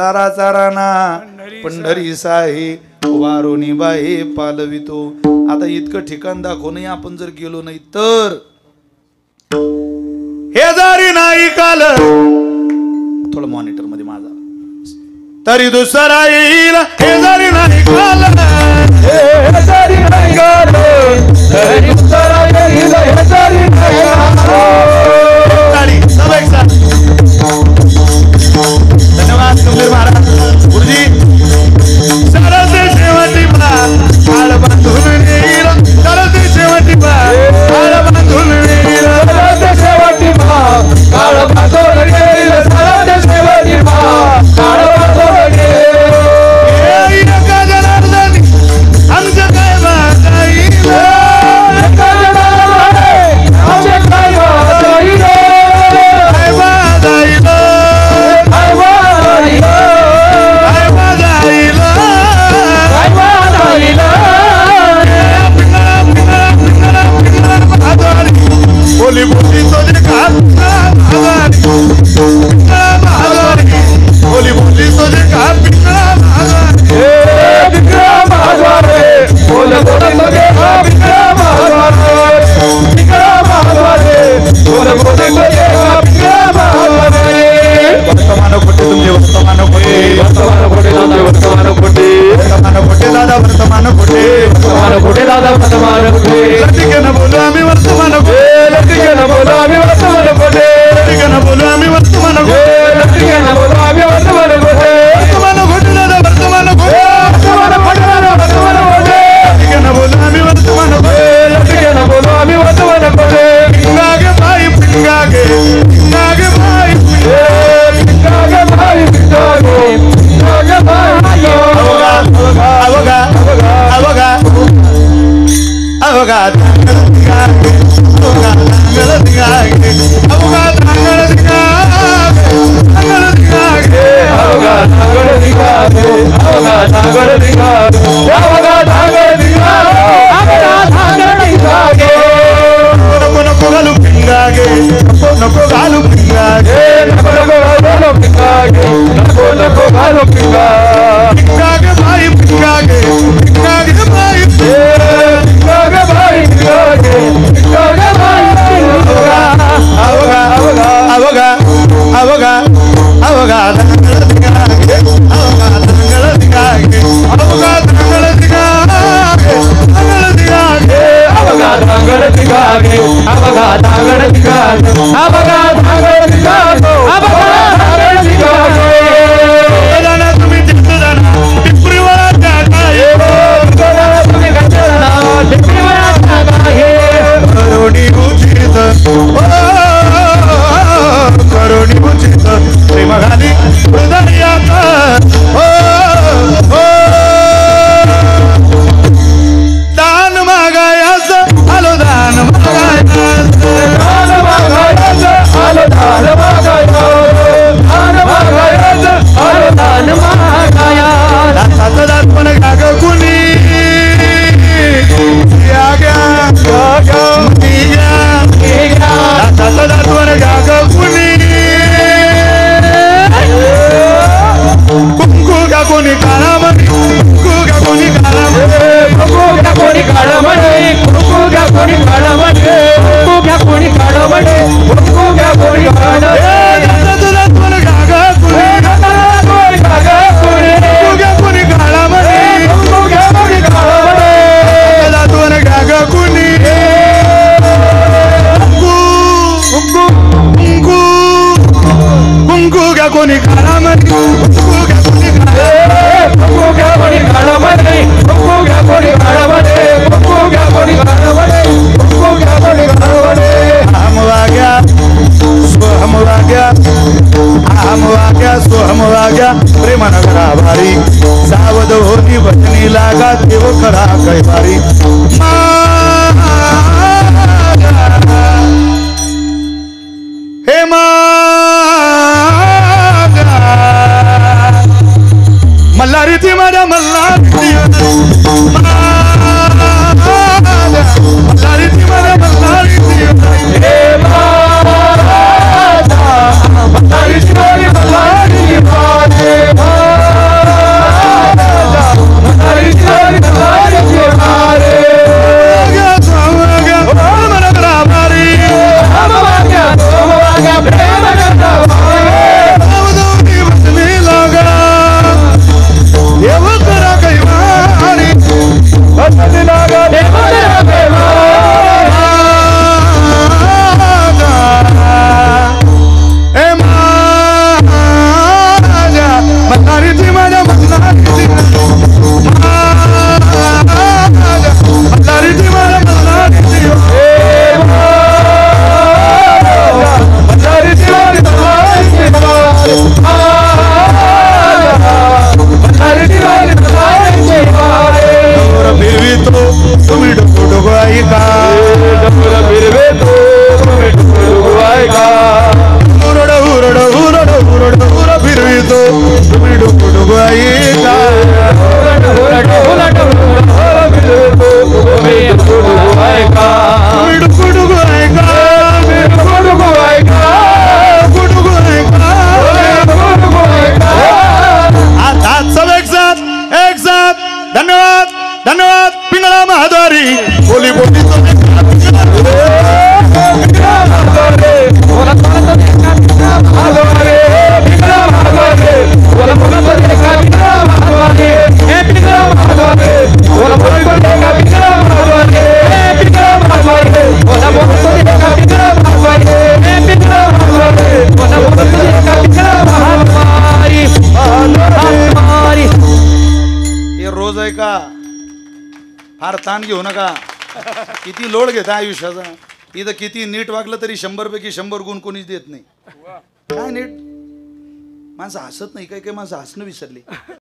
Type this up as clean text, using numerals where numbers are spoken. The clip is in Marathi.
दाराचा राणा पंढरी साहे वारुणी बाहे पालवितो. आता इतकं ठिकाण दाखवूनही आपण जर गेलो नाही तर हे जरी नाही काल थोडं मॉनिटर मध्ये माझा तरी दुसरा येईल. हे जरी नाही काल हे जरी नाही काल तरी दुसरा येईल. हे जरी नाही काल. धन्यवाद कबीर महाराज गुरुजी. सरते शेवटी काळ बांधून येईल. सरते शेवटी काळ बांधून येईल. सरते शेवटी काळ बांधून येईल. सरते शेवटी काळ बांधून येईल. एका जनार्दनी आमचं काय बांधाईल. एका जनार्दनी आमचं काय बांधाईल. काय बांधाईल. काय बांधाईल. काय बांधाईल. काय बांधाईल. बोली बोली तुझे काल बोली बोली तुझे काल विक्रम आधारे बोल बोल तुझे विक्रम आधारे विक्रम आधारे बोल बोल तुझे विक्रम आधारे. वर्तमान खोटे तुमचे वर्तमान खोटे वर्तमान खोटे दादा वर्तमान खोटे वर्तमान खोटे दादा वर्तमान खोटे वर्तमान खोटे दादा वर्तमान खोटे. लटिके न बोलो आम्ही वर्तमान खोटे. लटिके न बोलो आम्ही वर्तमान खोटे. लटिके न बोलो आम्ही वर्तमान खोटे. लटिके न बोलो आम्ही वर्तमान खोटे. वर्तमान खोटे दादा वर्तमान खोटे वर्तमान खोटे दादा वर्तमान खोटे. लटिके न बोलो आम्ही वर्तमान खोटे. लटिके न बोलो आम्ही वर्तमान खोटे. पिंगागे भाई पिंगागे पिंगागे भाई पिंगागे भाई पिंगागे पिंगागे भाई. अवगा अवगा अवगा अवगा दिगागे अवगा दिगागे अवगा दिगागे अवगा दिगागे अवगा दिगागे अवगा दिगागे अवगा दिगागे. नको नको घालू पिंगागे नको घालू पिंगागे नको नको घालू पिंगागे नको नको घालू पिंगागे. पिंगागे भाई पिंगागे पिंगागे भाई पिंगागे भाई पिंगागे पिंगागे भाई. अवगा अवगा अवगा अवगा अवगा दंगल दिगागे अवगा दंगल दिगागे अवगा दंगल दिगागे दंगल दिगागे अवगा दंगल दिगागे अवगा दंगल दिगागे अवगा दंगल दिगागे अवगा दंगल दिगागे. दाना तुम्ही चित्तदाना टिपरीवर टाका हे दाना तुम्ही गंजदाना टिपरीवर टाका हे. करोडी उचित करोडी उचित प्रेम घाली हृदयात दान मागायास आलो दान मागायास दान मागायास आलो दान मागायास दान मागायास आलो दान मागायास. दाताचं दात पण गाग कुणी याग्या याग्या निग्या दाताचं दात पण गाग कुणी कुंकू का कोणी काळामध्ये कुंकू का कोणी काळामध्ये कुंकू का कोणी काळामध्ये कुंकू का कोणी काळामध्ये कुंकू का कोणी काळामध्ये कुंकू का कोणी काळामध्ये. दाताचं दात पण गाग कुणी दाताचं कोणी गाग कुणी कुंकू का कोणी काळामध्ये कुंकू का कोणी काळामध्ये दात पण गाग कुणी कुंकू कुंकू कुंकू का कोणी काळामध्ये कुंकू का कोणी कुंकू का कोणी काळामध्ये कुंकू का कोणी काळामध्ये कुंकू का कोणी काळामध्ये कुंकू का कोणी काळामध्ये. हम वाग्या स्वहम वाग्या हम वाग्या स्वहम वाग्या प्रेमान करा भारी सावध होती वचनी लागा देव करा कैवारी. हे मल्हारी ती माझ्या मल्हारी मल्हारी ती माझ्या मल्हारी हे मल्हारी ती माझी मल्हारी तो तुम्ही डुकू डुकू ऐका एक साथ धन्यवाद धन्यवाद पिंगळा महाद्वारी बोली बोली रोज आहे का फार ताण घेऊ नका किती लोड घेता आयुष्याचा इथं किती नीट वागलं तरी 100 पैकी 100 गुण कोणीच देत नाही काय नीट माणसं हसत नाही काही काही माणसं हसणं विसरली